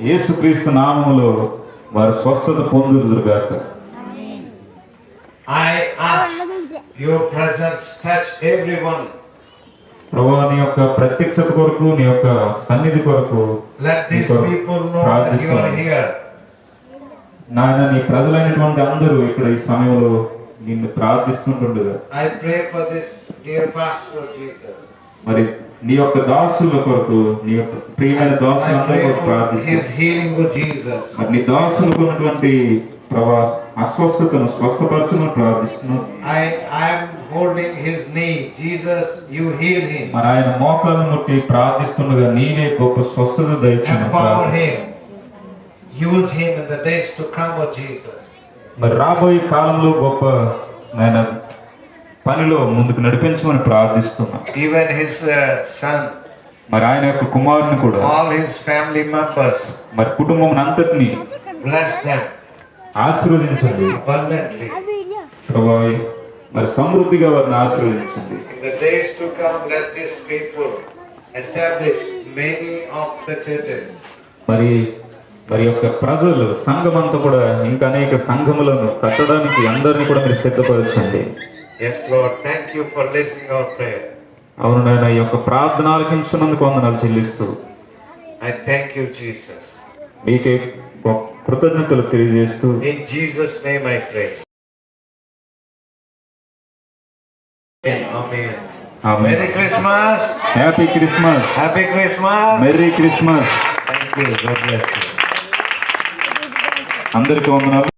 యేసుక్రీస్తు నామములో వారు స్వస్థత పొందుదురుగాక. I ask your presence touch everyone. ప్రభువా, నీ యొక్క ప్రత్యక్షత కొరకు, నీ యొక్క సన్నిధి కొరకు Let these people know that you are here. నాయన, నీ ప్రజలైనటువంటి అందరూ ఇక్కడ ఈ సమయంలో నిన్ను ప్రార్థిస్తుంటుండగా I pray for this dear pastor Jesus. మరి నీ యొక్క దాసుల కొరకు, నీ యొక్క ప్రియమైన I దాసులందరి pray కొరకు for ప్రార్థిస్తున్నాను. his healing with Jesus. మరి నీ దాసులకు ఉన్నటువంటి ప్రభా అస్వస్థతను స్వస్థపరచమని ప్రార్థిస్తున్నాను. I am holding his knee. Jesus, you heal him. మరి ఆయన మోకాలను ముట్టి ప్రార్థిస్తుండగా నీవే గొప్ప స్వస్థత దయచేయమని Empower ప్రార్థిస్తున్నాను. him. Use him in the days to come, O Jesus. మరి రాబోయే కాలంలో గొప్ప ఆయన పనిలో ముందుకు నడిపించమని ప్రార్థిస్తున్నాం. Even his son, మరి ఆయన యొక్క కుమారుని కూడా, all his family members, మరి కుటుంబం అంతటిని bless them ఆశీర్వదించండి abundantly. ప్రభా. మరి సమృద్ధిగా వారిని ఆశీర్వదించండి. In the days to come, let these people establish many of the churches. మరి మరి యొక్క ప్రజలు సంఘమంతా కూడా ఇంకా అనేక సంఘములను కట్టడానికి అందరినీ కూడా మీరు సిద్ధపరచండి. Yes, Lord. Thank you for listening our prayer. అవును నాయన, ఈ యొక్క ప్రార్థన ఆలకించినందుకు వందనాలు చెల్లిస్తూ I thank you, Jesus. మీకే కృతజ్ఞతలు తెలియజేస్తూ In Jesus' name I pray. Amen. Amen. Merry Christmas. Happy Christmas. Happy Christmas. Merry Christmas. Thank you. God bless you. అందరికీ వందనాలు.